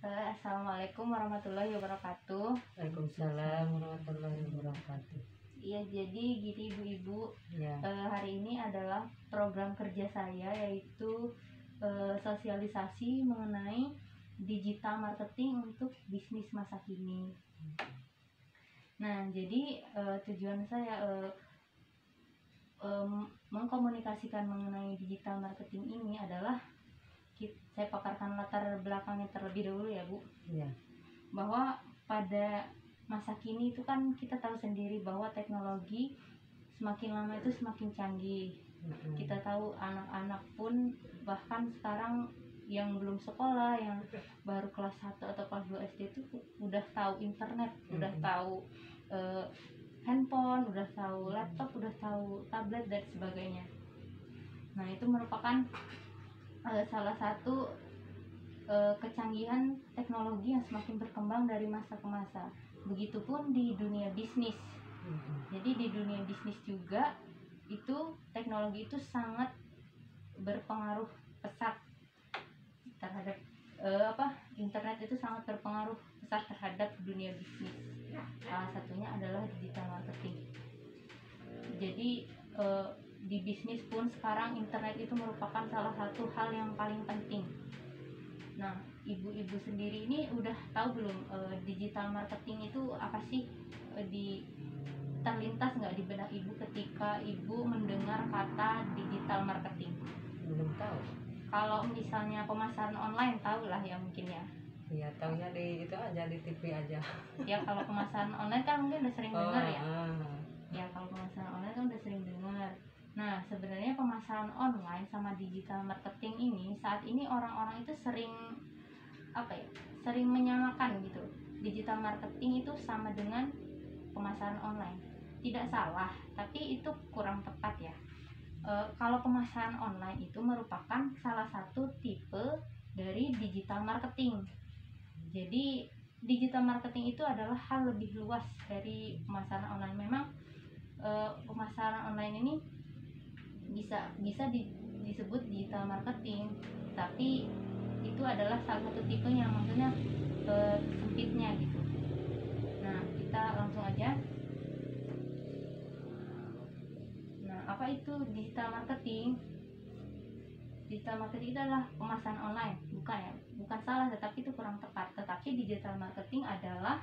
Assalamualaikum warahmatullahi wabarakatuh. Waalaikumsalam warahmatullahi wabarakatuh. Iya, jadi gini ibu-ibu, Ya. hari ini adalah program kerja saya, yaitu sosialisasi mengenai digital marketing untuk bisnis masa kini. Nah, jadi tujuan saya mengkomunikasikan mengenai digital marketing ini adalah saya paparkan latar belakangnya terlebih dahulu ya Bu. Ya. Bahwa pada masa kini itu kan kita tahu sendiri bahwa teknologi semakin lama itu semakin canggih. Kita tahu anak-anak pun bahkan sekarang yang belum sekolah, yang baru kelas 1 atau kelas 2 SD itu udah tahu internet, udah tahu handphone, udah tahu laptop, udah tahu tablet dan sebagainya. Nah, itu merupakan salah satu kecanggihan teknologi yang semakin berkembang dari masa ke masa. Begitupun di dunia bisnis. Jadi di dunia bisnis juga itu teknologi itu sangat berpengaruh pesat terhadap internet itu sangat berpengaruh pesat terhadap dunia bisnis. Salah satunya adalah digital marketing. Jadi di bisnis pun sekarang internet itu merupakan salah satu hal yang paling penting. Nah, ibu-ibu sendiri ini udah tahu belum digital marketing itu apa sih? Terlintas nggak di benak ibu ketika ibu mendengar kata digital marketing? Belum tahu. Kalau misalnya pemasaran online tahu lah ya mungkin ya. Ya, taunya di itu aja, di TV aja. Ya, kalau pemasaran online kan mungkin udah sering dengar ya. Ya, kalau pemasaran online kan udah sering dengar. Nah, sebenarnya pemasaran online sama digital marketing ini saat ini orang-orang itu sering sering menyamakan gitu. Digital marketing itu sama dengan pemasaran online. Tidak salah, tapi itu kurang tepat ya. Kalau pemasaran online itu merupakan salah satu tipe dari digital marketing. Jadi digital marketing itu adalah hal lebih luas dari pemasaran online. Memang pemasaran online ini bisa disebut digital marketing, tapi itu adalah salah satu tipenya, maksudnya sempitnya gitu. Nah, kita langsung aja. Nah, apa itu digital marketing? Digital marketing itu adalah pemasaran online, bukan salah, tetapi itu kurang tepat. Tetapi digital marketing adalah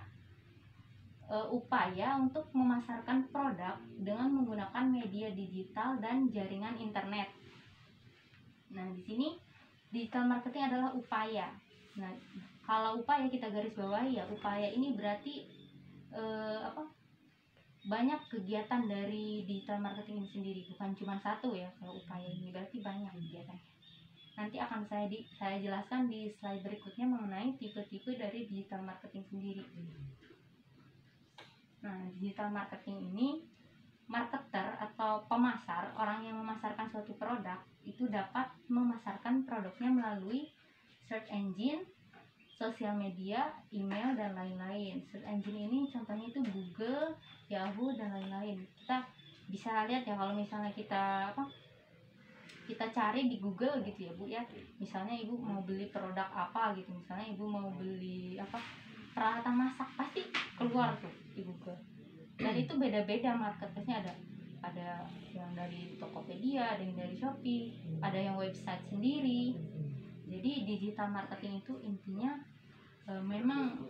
upaya untuk memasarkan produk dengan menggunakan media digital dan jaringan internet. Nah, di sini digital marketing adalah upaya. Nah, kalau upaya kita garis bawahi ya, upaya ini berarti banyak kegiatan dari digital marketing ini sendiri, bukan cuma satu ya. Kalau upaya ini berarti banyak kegiatannya. Nanti akan saya jelaskan di slide berikutnya mengenai tipe-tipe dari digital marketing sendiri. Nah, digital marketing ini, marketer atau pemasar, orang yang memasarkan suatu produk itu dapat memasarkan produknya melalui search engine, sosial media, email, dan lain-lain. Search engine ini contohnya itu Google, Yahoo, dan lain-lain. Kita bisa lihat ya, kalau misalnya kita cari di Google gitu ya Bu ya. Misalnya ibu mau beli produk apa gitu, misalnya ibu mau beli peralatan masak, pasti keluar tuh di Google. Dan itu beda-beda marketplace-nya, ada yang dari Tokopedia, ada yang dari Shopee, ada yang website sendiri. Jadi digital marketing itu intinya memang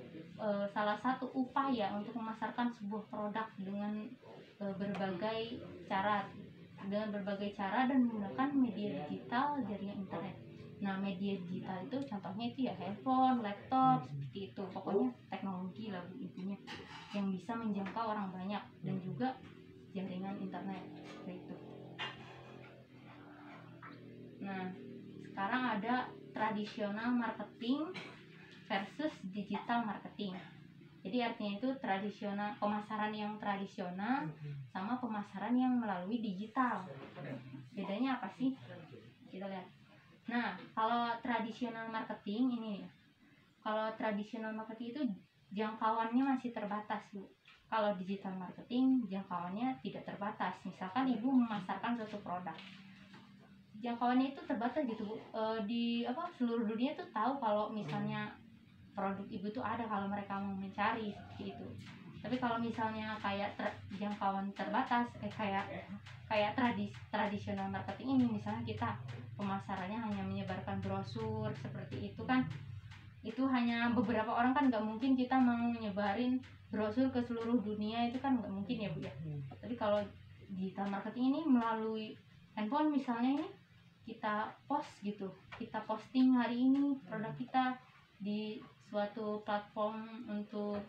salah satu upaya untuk memasarkan sebuah produk dengan berbagai cara dan menggunakan media digital, jaringan internet. Nah, media digital itu contohnya itu ya handphone, laptop, seperti itu. Pokoknya teknologi lah intinya yang bisa menjangkau orang banyak, dan juga jaringan internet seperti itu. Nah, sekarang ada tradisional marketing versus digital marketing. Jadi artinya itu tradisional, pemasaran yang tradisional sama pemasaran yang melalui digital. Bedanya apa sih? Kita lihat. Nah, kalau tradisional marketing ini, kalau tradisional marketing itu jangkauannya masih terbatas Bu. Kalau digital marketing jangkauannya tidak terbatas. Misalkan ibu memasarkan suatu produk, jangkauannya itu terbatas gitu Bu. Di seluruh dunia tuh tahu kalau misalnya produk ibu tuh ada kalau mereka mau mencari seperti itu. Tapi kalau misalnya kayak jangkauan terbatas, kayak tradisional marketing ini, misalnya kita pemasarannya hanya menyebarkan brosur seperti itu kan, itu hanya beberapa orang kan, nggak mungkin kita mau nyebarin brosur ke seluruh dunia, itu kan nggak mungkin ya Bu ya. Tapi kalau digital marketing ini melalui handphone misalnya, ini kita post gitu, kita posting hari ini produk kita di suatu platform untuk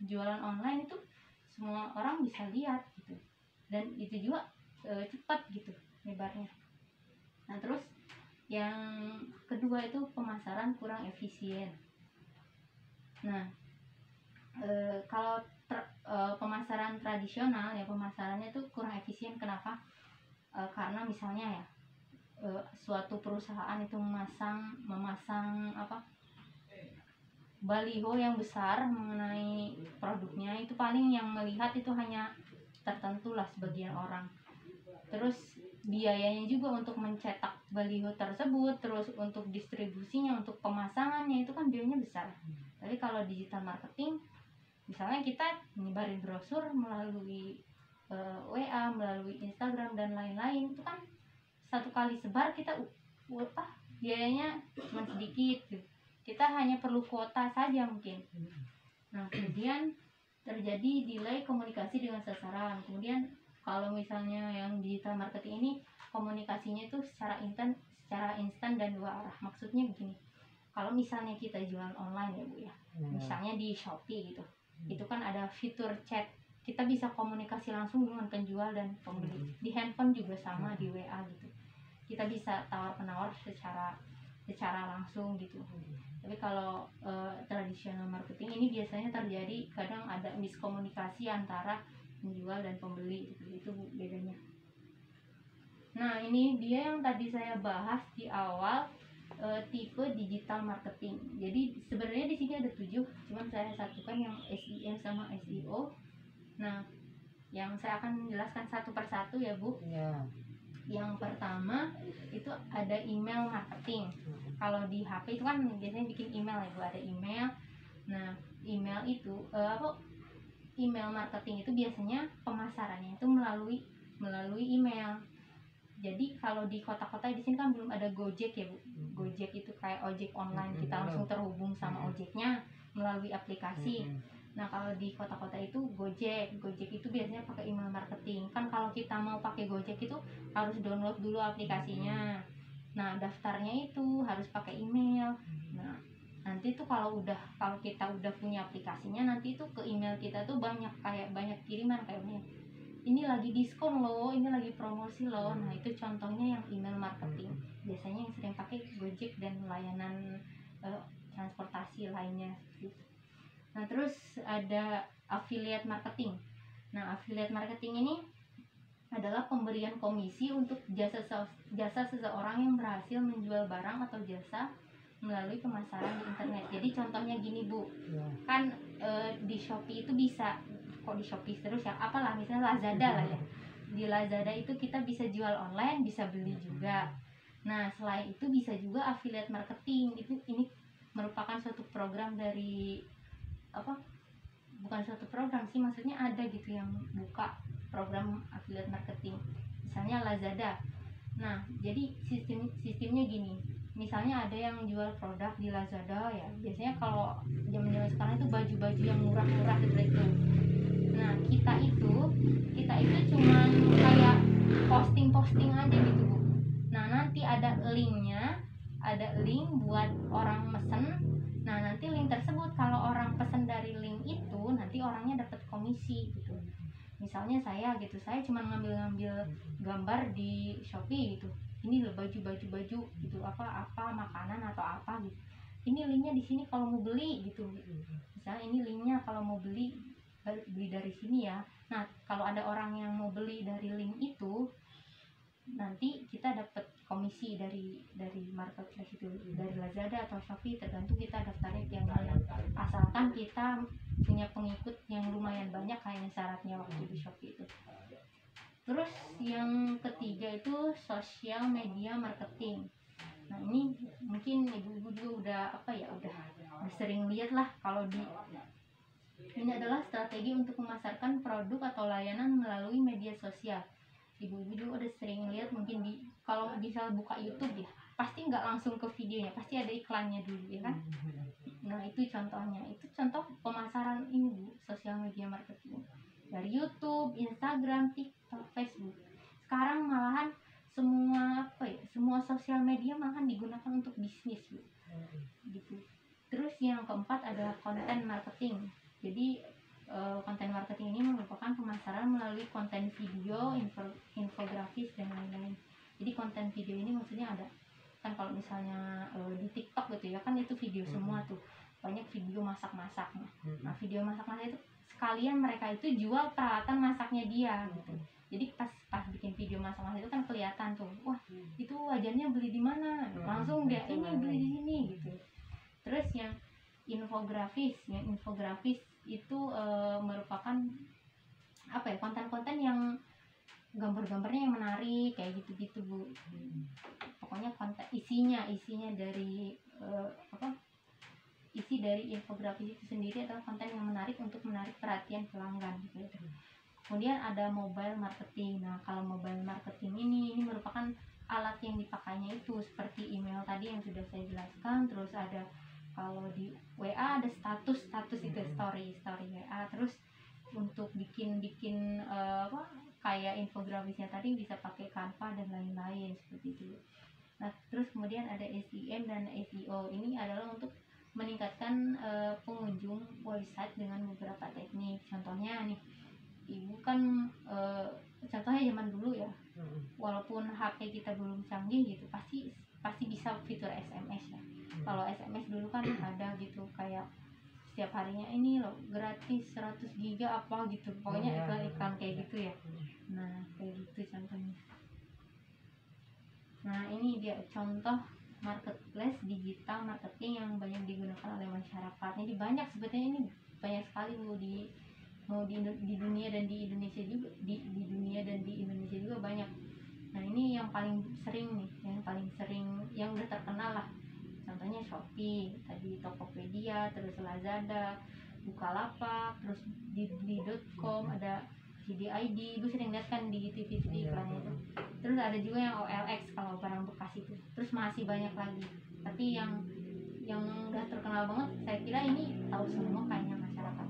jualan online, itu semua orang bisa lihat gitu, dan itu juga cepat gitu nyebarnya. Nah terus yang kedua itu pemasaran kurang efisien. Nah kalau pemasaran tradisional ya, pemasarannya itu kurang efisien. Kenapa? Karena misalnya ya, suatu perusahaan itu memasang baliho yang besar mengenai produknya, itu paling yang melihat itu hanya tertentu lah, sebagian orang. Terus biayanya juga untuk mencetak baliho tersebut, terus untuk distribusinya, untuk pemasangannya, itu kan biayanya besar. Tapi kalau digital marketing, misalnya kita nyebarin brosur melalui WA, melalui Instagram dan lain-lain, itu kan satu kali sebar kita biayanya cuma sedikit gitu. Kita hanya perlu kuota saja mungkin. Nah kemudian terjadi delay komunikasi dengan sasaran. Kemudian kalau misalnya yang digital marketing ini, komunikasinya itu secara instan dan dua arah. Maksudnya begini, kalau misalnya kita jualan online ya Bu ya, misalnya di Shopee gitu, itu kan ada fitur chat, kita bisa komunikasi langsung dengan penjual dan pembeli. Di handphone juga sama, di WA gitu, kita bisa tawar-penawar secara langsung gitu. Tapi kalau tradisional marketing ini biasanya terjadi kadang ada miskomunikasi antara penjual dan pembeli, itu bedanya. Nah ini dia yang tadi saya bahas di awal, tipe digital marketing. Jadi sebenarnya di sini ada 7, cuman saya satukan yang SEM sama SEO. Nah yang saya akan menjelaskan satu persatu ya Bu ya. Yang pertama itu ada email marketing. Kalau di HP itu kan biasanya bikin email ya Bu, ada email. Nah email itu email marketing itu biasanya pemasarannya itu melalui email. Jadi kalau di kota-kota di sini kan belum ada Gojek ya Bu. Gojek itu kayak ojek online, kita langsung terhubung sama ojeknya melalui aplikasi. Nah kalau di kota-kota itu Gojek itu biasanya pakai email marketing. Kan kalau kita mau pakai Gojek itu harus download dulu aplikasinya. Nah daftarnya itu harus pakai email. Nah nanti tuh kalau kita udah punya aplikasinya, nanti tuh ke email kita tuh banyak kiriman, kayak banyak, ini lagi diskon loh, ini lagi promosi loh. Nah itu contohnya yang email marketing. Biasanya yang sering pakai Gojek dan layanan transportasi lainnya gitu. Nah terus ada affiliate marketing. Nah affiliate marketing ini adalah pemberian komisi untuk jasa seseorang yang berhasil menjual barang atau jasa melalui pemasaran di internet. Jadi contohnya gini Bu, kan di Shopee itu bisa, kok di Shopee terus ya, apalah misalnya Lazada lah ya. Di Lazada itu kita bisa jual online, bisa beli juga. Nah selain itu bisa juga affiliate marketing. Ini merupakan suatu program dari bukan suatu program sih, maksudnya ada gitu yang buka program affiliate marketing, misalnya Lazada. Nah jadi sistemnya gini, misalnya ada yang jual produk di Lazada ya, biasanya kalau zaman sekarang itu baju-baju yang murah-murah gitu. Nah kita itu cuma kayak posting aja gitu Bu. Nah nanti ada link buat orang mesen. Nah nanti link tersebut kalau orang pesen dari link itu, nanti orangnya dapat komisi gitu. Misalnya saya cuma ngambil gambar di Shopee gitu, ini loh baju gitu, apa makanan atau apa gitu, ini linknya di sini kalau mau beli gitu. Misalnya ini linknya kalau mau beli dari sini ya. Nah kalau ada orang yang mau beli dari link itu, nanti kita dapat komisi dari marketplace itu, dari Lazada atau Shopee, tergantung kita daftarnya yang mana, asalkan kita punya pengikut yang lumayan banyak kayak syaratnya waktu di Shopee itu. Terus yang ketiga itu sosial media marketing. Nah ini mungkin ibu-ibu juga udah sering lihat lah kalau di ini adalah strategi untuk memasarkan produk atau layanan melalui media sosial. Ibu-ibu juga udah sering lihat mungkin di kalau bisa buka YouTube ya, pasti nggak langsung ke videonya, pasti ada iklannya dulu ya kan. Nah itu contohnya, itu contoh pemasaran ini Bu, sosial media marketing dari YouTube, Instagram, TikTok, Facebook. Sekarang malahan semua semua sosial media malahan digunakan untuk bisnis Bu, gitu. Terus yang keempat adalah konten marketing. Jadi konten marketing ini merupakan pemasaran melalui konten video, infografis dan lain-lain. Jadi konten video ini maksudnya ada kan kalau misalnya di TikTok gitu ya kan itu video semua tuh, banyak video masak-masaknya. Nah video masak-masak itu sekalian mereka itu jual peralatan masaknya dia gitu. Jadi pas bikin video masak-masak itu kan kelihatan tuh, wah itu wajannya beli di mana, langsung dia ini beli di sini gitu. Terus yang infografis itu merupakan konten-konten yang gambar-gambarnya yang menarik kayak gitu-gitu Bu. Pokoknya konten isinya dari isi dari infografis itu sendiri adalah konten yang menarik untuk menarik perhatian pelanggan gitu. Kemudian ada mobile marketing. Nah kalau mobile marketing ini merupakan alat yang dipakainya itu seperti email tadi yang sudah saya jelaskan. Terus ada kalau di WA ada status itu story WA. Terus untuk bikin kayak infografisnya tadi bisa pakai Canva dan lain-lain seperti itu. Nah terus kemudian ada SEM dan SEO. Ini adalah untuk meningkatkan pengunjung website dengan beberapa teknik. Contohnya nih Ibu kan contohnya zaman dulu ya, walaupun HP kita belum canggih gitu pasti bisa fitur SMS ya. Kalau SMS dulu kan ada gitu kayak setiap harinya ini loh gratis 100 giga apa gitu, pokoknya iklan kayak gitu ya. Nah kayak gitu contohnya. Nah ini dia contoh marketplace digital marketing yang banyak digunakan oleh masyarakat. Jadi banyak sebetulnya, ini banyak sekali di dunia dan di Indonesia juga, di dunia dan di Indonesia juga banyak. Nah ini yang paling sering nih, yang udah terkenal lah. Contohnya Shopee, tadi Tokopedia, terus Lazada, Bukalapak, terus Dibeli.com, ada JDID. Ibu sering lihat kan di TV iklannya itu. Terus ada juga yang OLX kalau barang bekas itu. Terus masih banyak lagi. Tapi yang udah terkenal banget, saya kira ini tahu semua kayaknya masyarakat.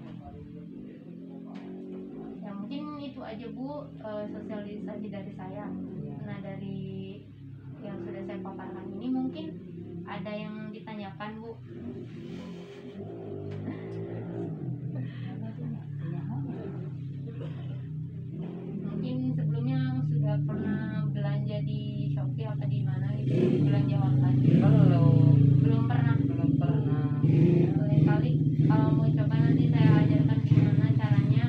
Ya mungkin itu aja Bu, sosialisasi dari saya. Nah dari yang sudah saya paparkan ini mungkin ada yang ditanyakan Bu? Mungkin sebelumnya sudah pernah belanja di Shopee apa di mana gitu, belanja online? Belum pernah. Lain kali kalau mau coba nanti saya ajarkan gimana caranya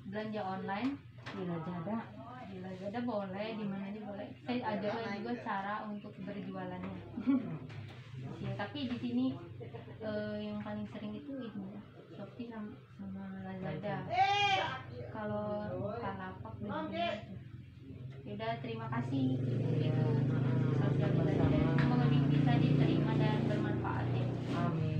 belanja online. Di Lazada boleh, di mana aja boleh. Saya ajarkan juga cara untuk berjualannya. Ya, tapi di sini yang paling sering itu ini Shopee sama Lazada. Kalau Bukalapak begitu. Yaudah, terima kasih itu sosialisasi. Semoga bisa diterima dan bermanfaat ya. Amin.